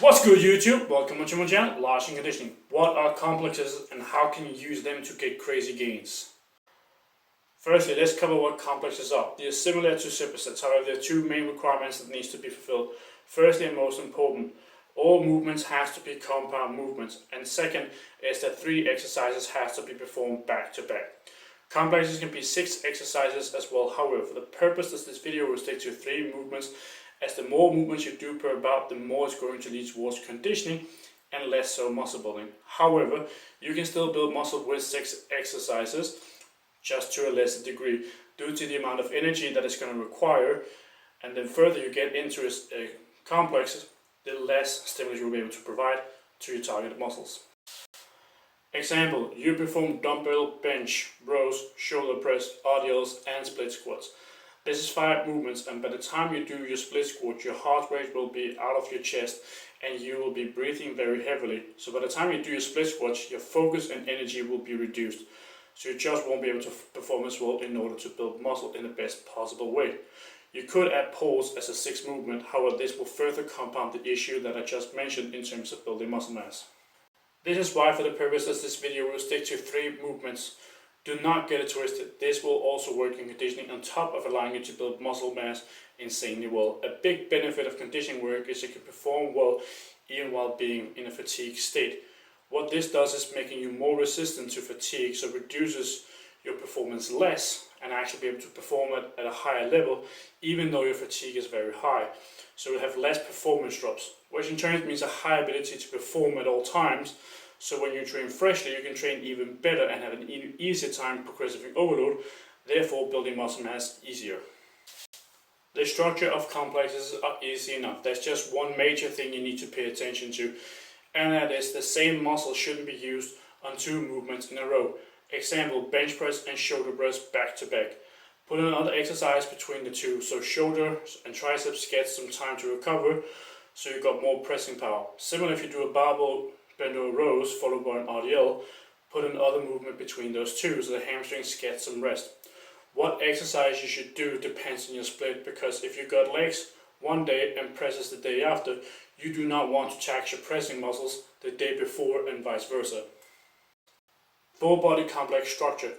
What's good YouTube? Welcome to my channel, Large and Conditioning. What are complexes and how can you use them to get crazy gains? Firstly, let's cover what complexes are. They are similar to supersets, however there are two main requirements that needs to be fulfilled. Firstly and most important, all movements have to be compound movements, and second is that 3 exercises have to be performed back to back. Complexes can be 6 exercises as well, however for the purpose of this video we'll stick to 3 movements, as the more movements you do per bout, the more it's going to lead towards conditioning and less so muscle building. However, you can still build muscle with 6 exercises, just to a lesser degree, due to the amount of energy that it's going to require, and then further you get into a complex, the less stimulus you'll be able to provide to your targeted muscles. Example, you perform dumbbell bench, rows, shoulder press, RDLs and split squats. This is 5 movements, and by the time you do your split squat, your heart rate will be out of your chest and you will be breathing very heavily. So by the time you do your split squats, your focus and energy will be reduced. So you just won't be able to perform as well in order to build muscle in the best possible way. You could add pulls as a 6th movement, however this will further compound the issue that I just mentioned in terms of building muscle mass. This is why for the purpose of this video we'll stick to 3 movements. Do not get it twisted, this will also work in conditioning on top of allowing you to build muscle mass insanely well. A big benefit of conditioning work is you can perform well even while being in a fatigue state. What this does is making you more resistant to fatigue, so it reduces your performance less and actually be able to perform it at a higher level even though your fatigue is very high. So you'll have less performance drops, which in turn means a high ability to perform at all times. So when you train freshly, you can train even better and have an even easier time progressively overload, therefore building muscle mass easier. The structure of complexes are easy enough. There's just one major thing you need to pay attention to, and that is the same muscle shouldn't be used on 2 movements in a row. Example, bench press and shoulder press back to back. Put another exercise between the 2, so shoulders and triceps get some time to recover, so you've got more pressing power. Similar if you do a barbell bend over rows followed by an RDL, put another movement between those 2 so the hamstrings get some rest. What exercise you should do depends on your split, because if you've got legs one day and presses the day after, you do not want to tax your pressing muscles the day before and vice versa. Full body complex structure.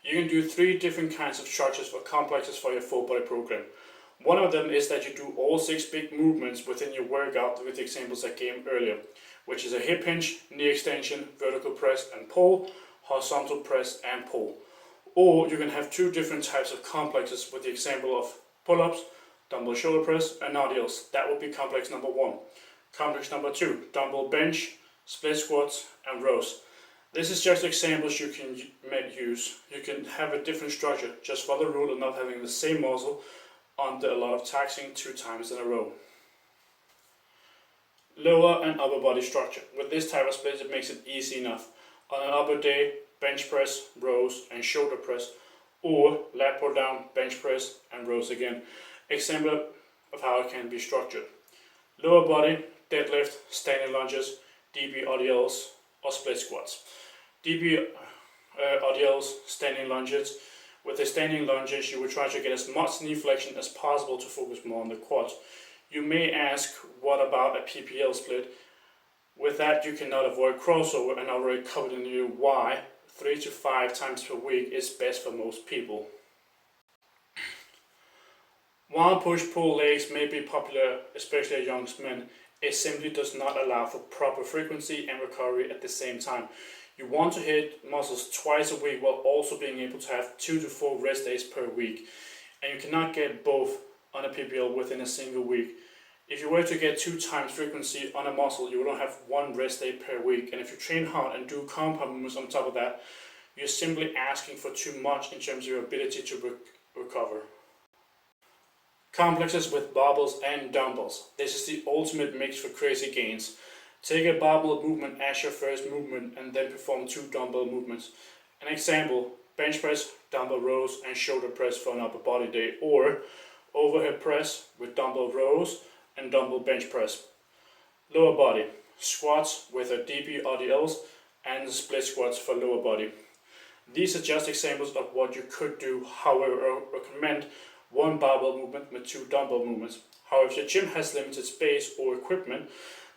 You can do 3 different kinds of structures for complexes for your full body program. One of them is that you do all 6 big movements within your workout with the examples I gave earlier, which is a hip hinge, knee extension, vertical press and pull, horizontal press and pull. Or you can have 2 different types of complexes with the example of pull-ups, dumbbell shoulder press and RDLs. That would be complex number 1. Complex number 2, dumbbell bench, split squats and rows. This is just examples you can use. You can have a different structure, just follow the rule of not having the same muscle under a lot of taxing 2 times in a row. Lower and upper body structure. With this type of split it makes it easy enough. On an upper day, bench press, rows and shoulder press, or lat pull down, bench press and rows again. Example of how it can be structured. Lower body, deadlift, standing lunges, DB RDLs or split squats. DB RDLs, standing lunges. With the standing lunges you will try to get as much knee flexion as possible to focus more on the quads. You may ask, what about a PPL split? With that you cannot avoid crossover, and I already covered in you why 3 to 5 times per week is best for most people. While push-pull legs may be popular, especially amongst men, it simply does not allow for proper frequency and recovery at the same time. You want to hit muscles twice a week while also being able to have 2 to 4 rest days per week. And you cannot get both on a PPL within a single week. If you were to get 2 times frequency on a muscle, you will only have 1 rest day per week. And if you train hard and do compound movements on top of that, you're simply asking for too much in terms of your ability to recover. Complexes with barbells and dumbbells. This is the ultimate mix for crazy gains. Take a barbell movement as your first movement and then perform 2 dumbbell movements. An example, bench press, dumbbell rows and shoulder press for an upper body day, or overhead press with dumbbell rows and dumbbell bench press. Lower body, squats with a DB RDLs and split squats for lower body. These are just examples of what you could do. However, I recommend 1 barbell movement with 2 dumbbell movements. However, if your gym has limited space or equipment,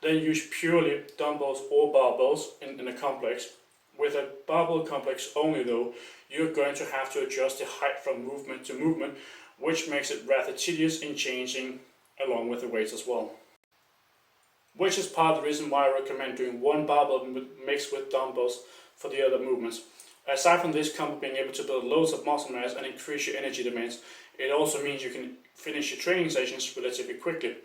then use purely dumbbells or barbells in a complex. With a barbell complex only though, you're going to have to adjust the height from movement to movement, which makes it rather tedious in changing along with the weights as well. Which is part of the reason why I recommend doing one barbell mixed with dumbbells for the other movements. Aside from this combo being able to build loads of muscle mass and increase your energy demands, it also means you can finish your training sessions relatively quickly.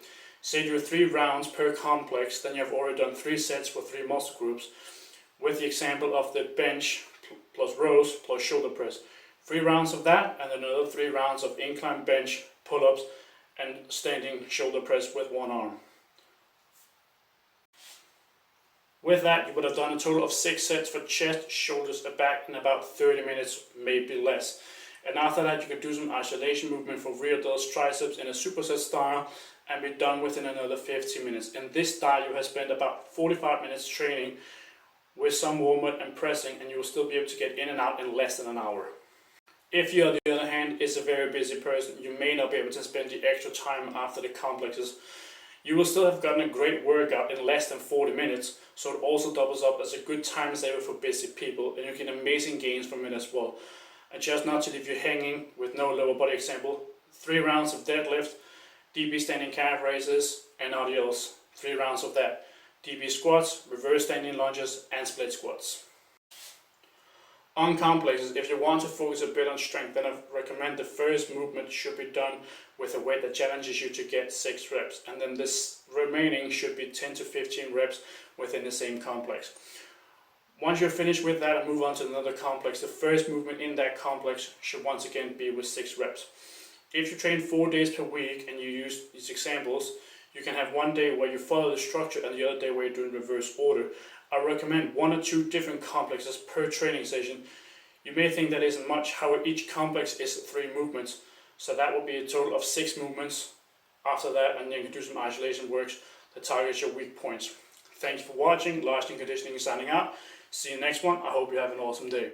Say you do 3 rounds per complex, then you have already done 3 sets for 3 muscle groups, with the example of the bench plus rows plus shoulder press. 3 rounds of that, and another 3 rounds of incline bench, pull-ups, and standing shoulder press with one arm. With that, you would have done a total of 6 sets for chest, shoulders, and back in about 30 minutes, maybe less. And after that, you can do some isolation movement for rear delts, triceps in a superset style, and be done within another 15 minutes. In this style, you have spent about 45 minutes training with some warm-up and pressing, and you will still be able to get in and out in less than an hour. If you, on the other hand, is a very busy person, you may not be able to spend the extra time after the complexes. You will still have gotten a great workout in less than 40 minutes, so it also doubles up as a good time saver for busy people, and you get amazing gains from it as well. And just not to leave you hanging with no lower body example, 3 rounds of deadlift, DB standing calf raises, and RDLs, 3 rounds of that. DB squats, reverse standing lunges, and split squats. On complexes, if you want to focus a bit on strength, then I recommend the first movement should be done with a weight that challenges you to get 6 reps, and then this remaining should be 10 to 15 reps within the same complex. Once you're finished with that and move on to another complex, the first movement in that complex should once again be with 6 reps. If you train 4 days per week and you use these examples, you can have one day where you follow the structure and the other day where you're doing reverse order. I recommend 1 or 2 different complexes per training session. You may think that isn't much, however each complex is 3 movements, so that will be a total of 6 movements after that, and then you can do some isolation works that targets your weak points. Thanks for watching. Last in Conditioning is signing out. See you next one. I hope you have an awesome day.